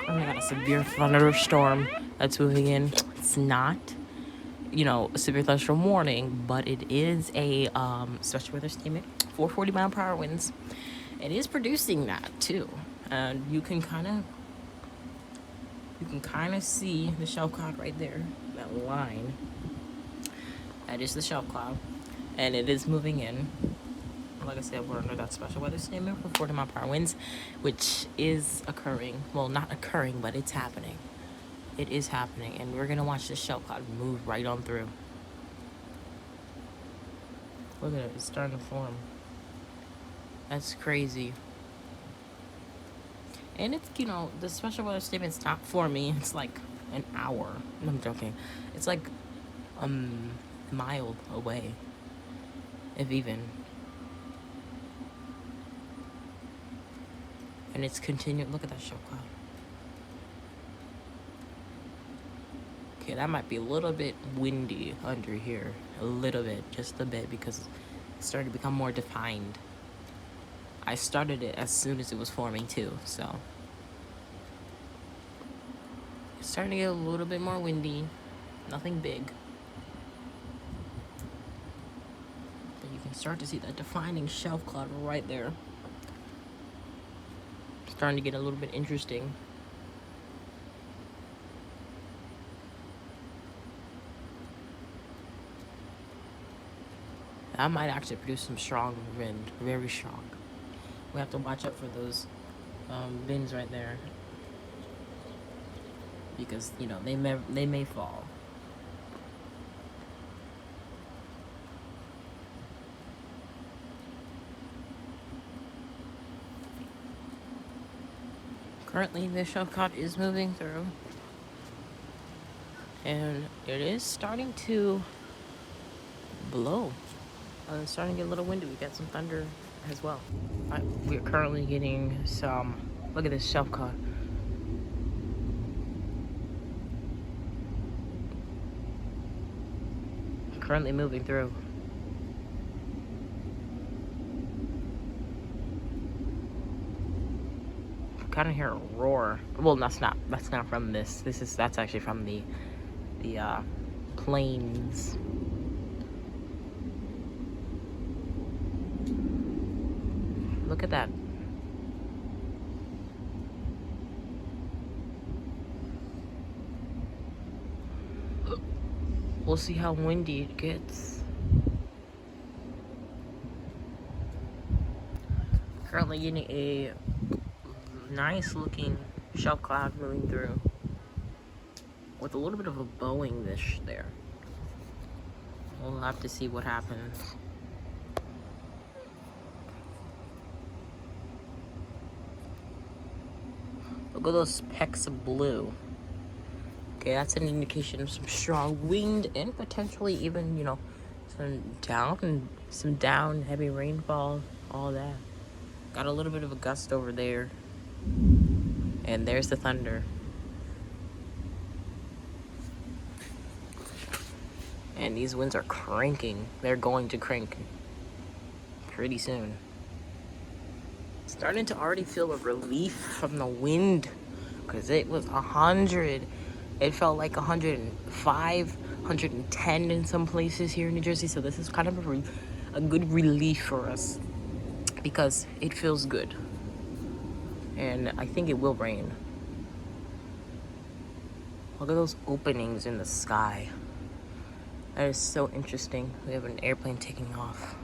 Oh my god, a severe thunderstorm that's moving in. It's not, a severe thunderstorm warning, but it is a special weather statement. 440-mile-per-hour winds. It is producing that too, and you can kind of see the shelf cloud right there. That line. That is the shelf cloud, and it is moving in. Like I said, we're under that special weather statement for 40-mile-per-hour winds, which is occurring. Well, not occurring, but it's happening. It is happening, and we're gonna watch this shelf cloud move right on through. Look at it, it's starting to form. That's crazy. And it's, the special weather statement's not for me. It's like an hour. I'm joking. It's like a mile away, if even. And it's continuing. Look at that shelf cloud. Okay, that might be a little bit windy under here. A little bit, just a bit, because it started to become more defined. I started it as soon as it was forming too, so. It's starting to get a little bit more windy. Nothing big. But you can start to see that defining shelf cloud right there. It's starting to get a little bit interesting. That might actually produce some strong wind, very strong. We have to watch out for those winds right there, because they may fall. Currently, the shelf cloud is moving through, and it is starting to blow. It's starting to get a little windy. We got some thunder as well. We're currently getting some. Look at this shelf cloud. Currently moving through. Kind of hear a roar. Well, that's not from this. That's actually from the planes. Look at that. We'll see how windy it gets. Currently getting a nice looking shelf cloud moving through with a little bit of a bowing-ish there. We'll have to see what happens. Look at those specks of blue. Okay, that's an indication of some strong wind and potentially even, some down, heavy rainfall, all that. Got a little bit of a gust over there. And there's the thunder. And these winds are cranking. They're going to crank pretty soon. Starting to already feel a relief from the wind, because it was 100. It felt like 105, 110 in some places here in New Jersey. So this is kind of a good relief for us, because it feels good. And I think it will rain. Look at those openings in the sky. That is so interesting. We have an airplane taking off.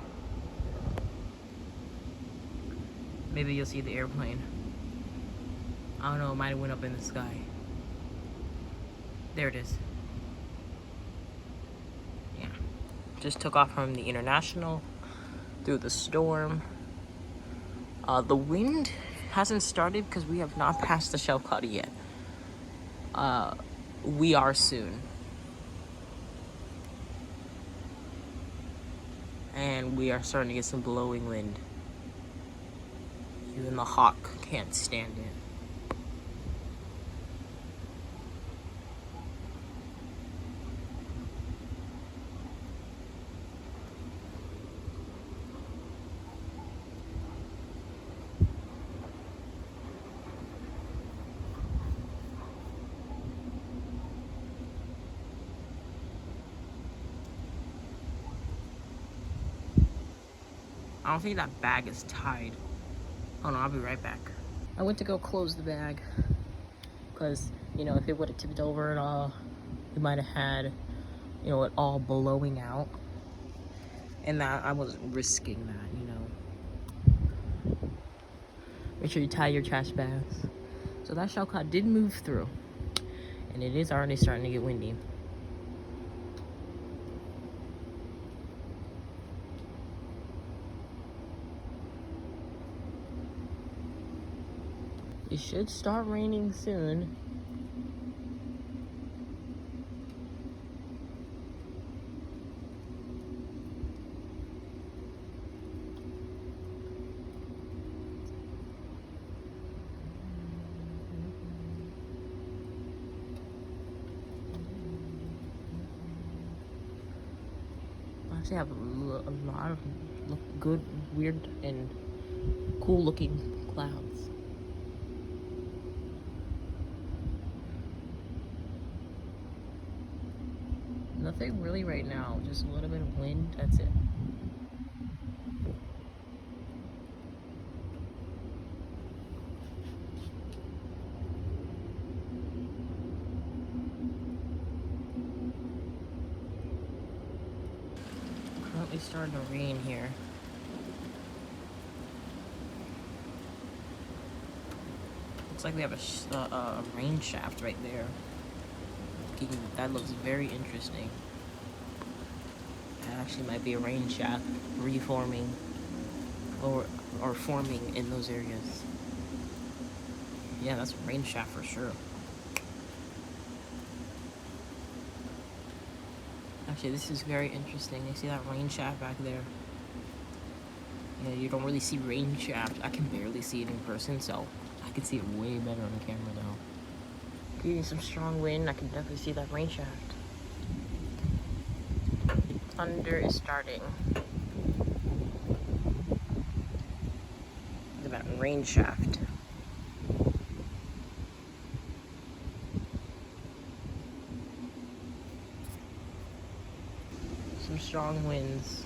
Maybe you'll see the airplane. I don't know, it might have went up in the sky. There it is. Yeah. Just took off from the International through the storm. The wind hasn't started because we have not passed the shelf cloud yet. We are soon. And we are starting to get some blowing wind. Even the hawk can't stand it. I don't think that bag is tied. Oh no, I'll be right back. I went to go close the bag because, you know, if it would have tipped over at all, we might have had, you know, it all blowing out. And that I wasn't risking that, you know. Make sure you tie your trash bags. So that shell cloud did move through. And it is already starting to get windy. It should start raining soon. I actually have a lot of good, weird, and cool looking clouds. Nothing really right now, just a little bit of wind, that's it. Currently starting to rain here. Looks like we have a rain shaft right there. That looks very interesting. That actually might be a rain shaft reforming or forming in those areas. Yeah, that's a rain shaft for sure. Actually, this is very interesting. You see that rain shaft back there? Yeah, you don't really see rain shaft. I can barely see it in person, so I can see it way better on camera though. Getting some strong wind, I can definitely see that rain shaft. Thunder is starting. Look at that rain shaft. Some strong winds.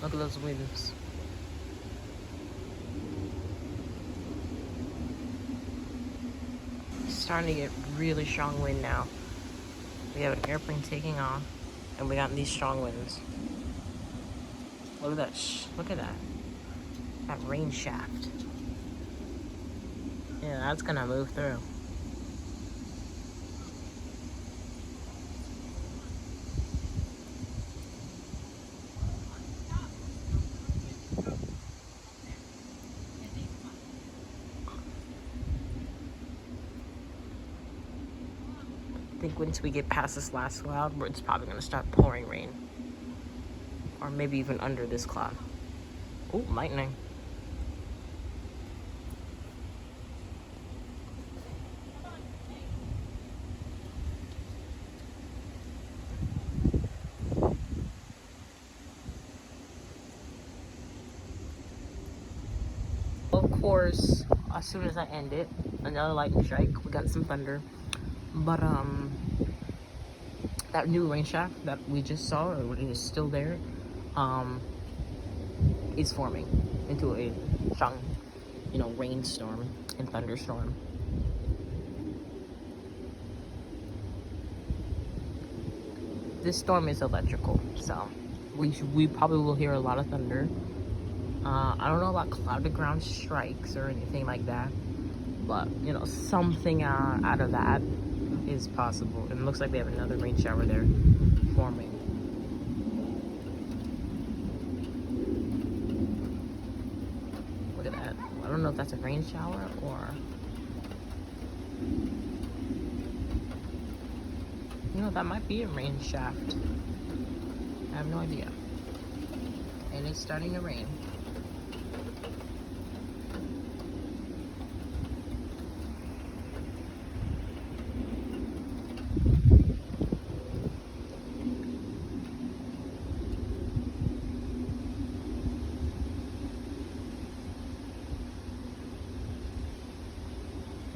Look at those winds. It's starting to get really strong wind now. We have an airplane taking off, and we got these strong winds. Look at that! Look at that! That rain shaft. Yeah, that's gonna move through. I think once we get past this last cloud, it's probably gonna start pouring rain. Or maybe even under this cloud. Oh, lightning. Of course, as soon as I end it, another lightning strike. We got some thunder. But that new rain shaft that we just saw, or is still there, is forming into a strong, you know, rainstorm and thunderstorm. This storm is electrical, so we probably will hear a lot of thunder. I don't know about cloud to ground strikes or anything like that, but you know, something out of that is possible. And it looks like we have another rain shower there forming. Look at that. I don't know if that's a rain shower or, you know, that might be a rain shaft. I have no idea. And it's starting to rain.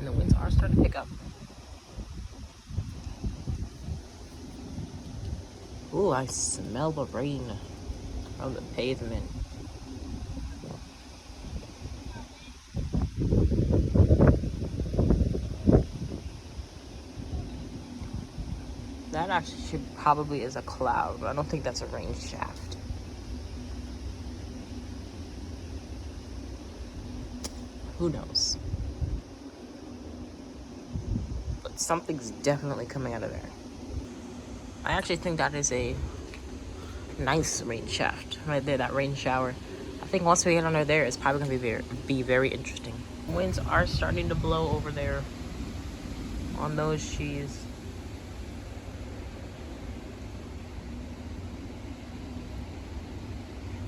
And the winds are starting to pick up. Ooh, I smell the rain from the pavement. That actually probably is a cloud, but I don't think that's a rain shaft. Who knows? But something's definitely coming out of there. I actually think that is a nice rain shaft right there, that rain shower. I think once we get under there, it's probably going to be very interesting. Winds are starting to blow over there on those trees.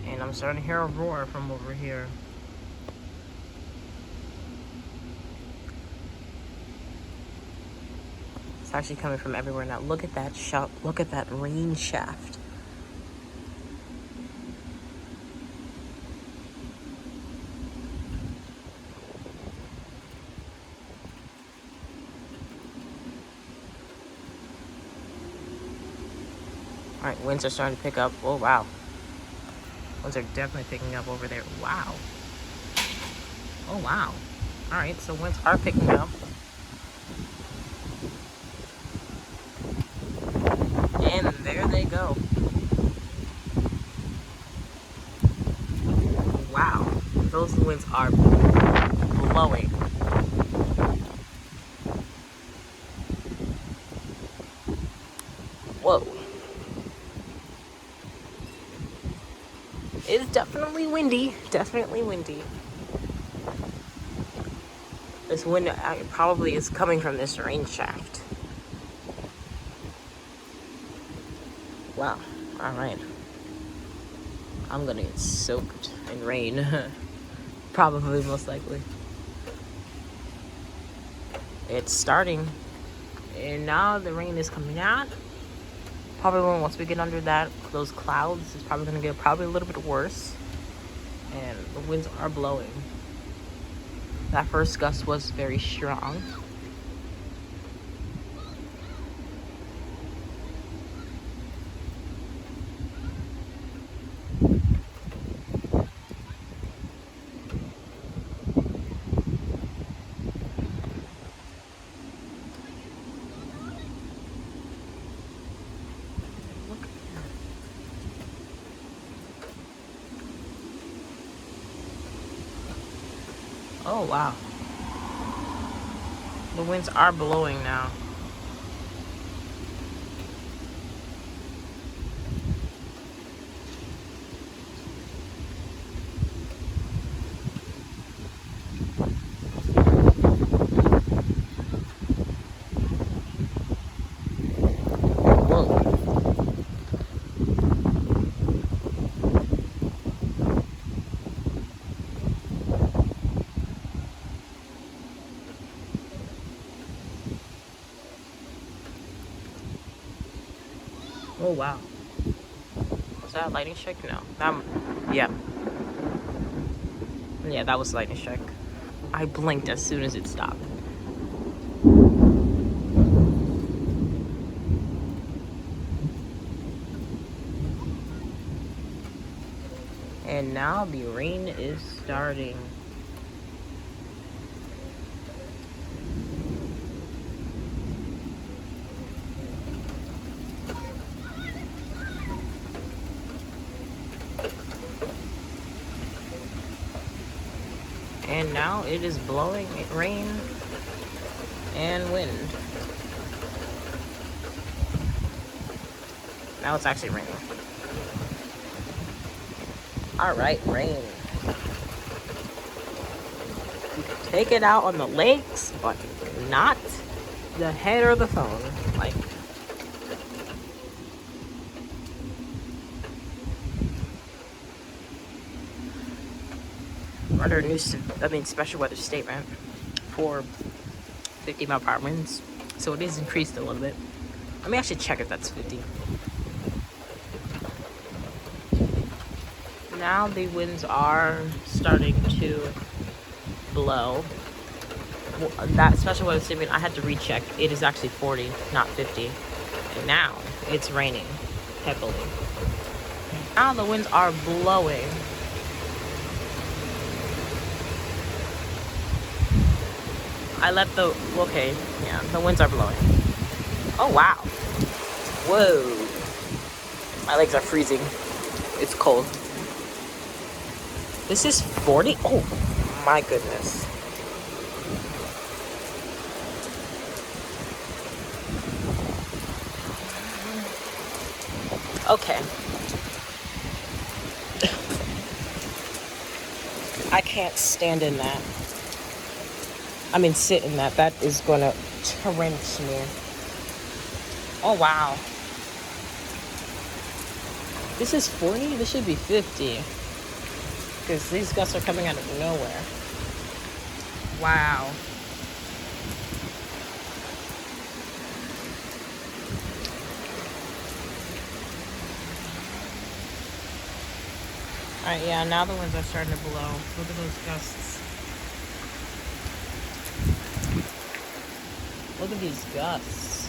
And I'm starting to hear a roar from over here. It's actually coming from everywhere now. Look at that look at that rain shaft. All right, winds are starting to pick up. Oh, wow. Winds are definitely picking up over there. Wow. Oh, wow. All right, so winds are picking up. And there they go. Wow. Those winds are blowing. Whoa. It's definitely windy. Definitely windy. This wind probably is coming from this rain shaft. Wow. All right. I'm gonna get soaked in rain. Probably, most likely. It's starting. And now the rain is coming out. Probably once we get under those clouds, it's probably gonna get a little bit worse. And the winds are blowing. That first gust was very strong. Oh, wow. The winds are blowing now. Whoa. Oh, wow. Was that a lightning strike? No. Yeah. Yeah, that was a lightning strike. I blinked as soon as it stopped. And now the rain is starting. And now it is blowing rain and wind. Now it's actually raining. All right, rain. You can take it out on the lakes, but not the head or the phone. Like, under a new, special weather statement for 50-mile-per-hour winds. So it is increased a little bit. Let me actually check if that's 50. Now the winds are starting to blow. that special weather statement, I had to recheck. It is actually 40, not 50. And now it's raining heavily. Now the winds are blowing. Okay, yeah, the winds are blowing. Oh, wow. Whoa. My legs are freezing. It's cold. This is 40? Oh, my goodness. Okay. I can't stand in that. I mean, sit in that. That is gonna trench me. Oh, wow. This is 40? This should be 50. Because these gusts are coming out of nowhere. Wow. Alright, yeah, now the winds are starting to blow. Look at those gusts. Look at these gusts.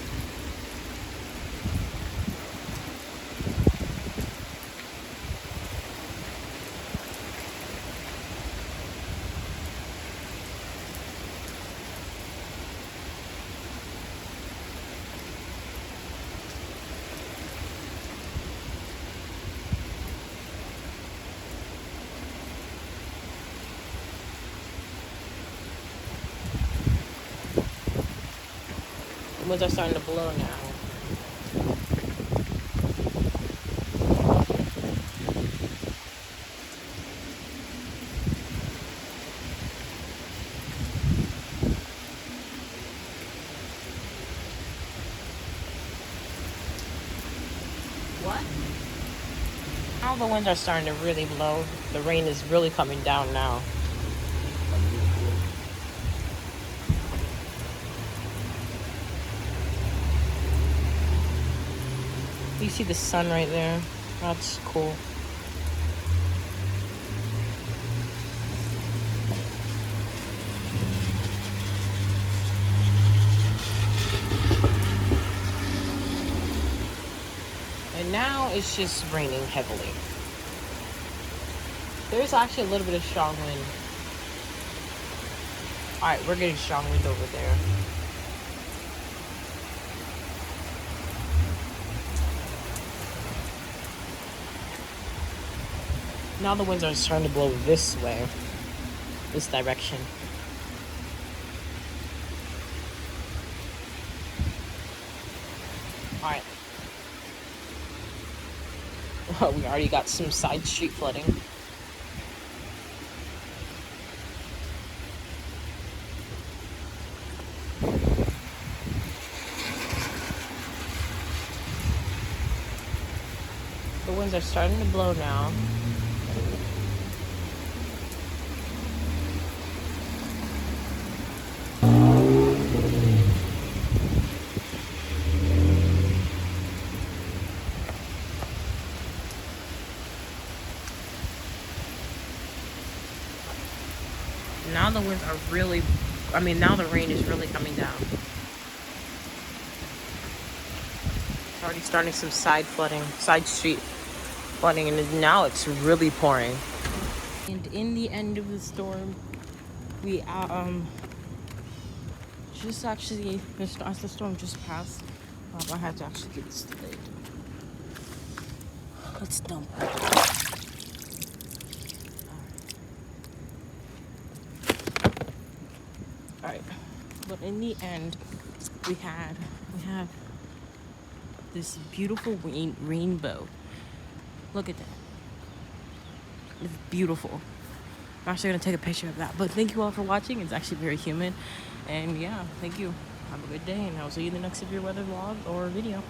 The winds are starting to blow now. What? Now the winds are starting to really blow. The rain is really coming down now. You see the sun right there? That's cool. And now it's just raining heavily. There's actually a little bit of strong wind. Alright, we're getting strong wind over there. Now the winds are starting to blow this way, this direction. Alright. Well, we already got some side street flooding. The winds are starting to blow now. Now the winds are really, now the rain is really coming down. It's already starting some side street flooding, and now it's really pouring. And in the end of the storm, we just actually, as the storm just passed, I had to actually get this delayed. Let's dump it. Alright, but in the end, we have this beautiful rainbow. Look at that. It's beautiful. I'm actually going to take a picture of that. But thank you all for watching. It's actually very humid. And yeah, thank you. Have a good day, and I'll see you in the next severe weather vlog or video.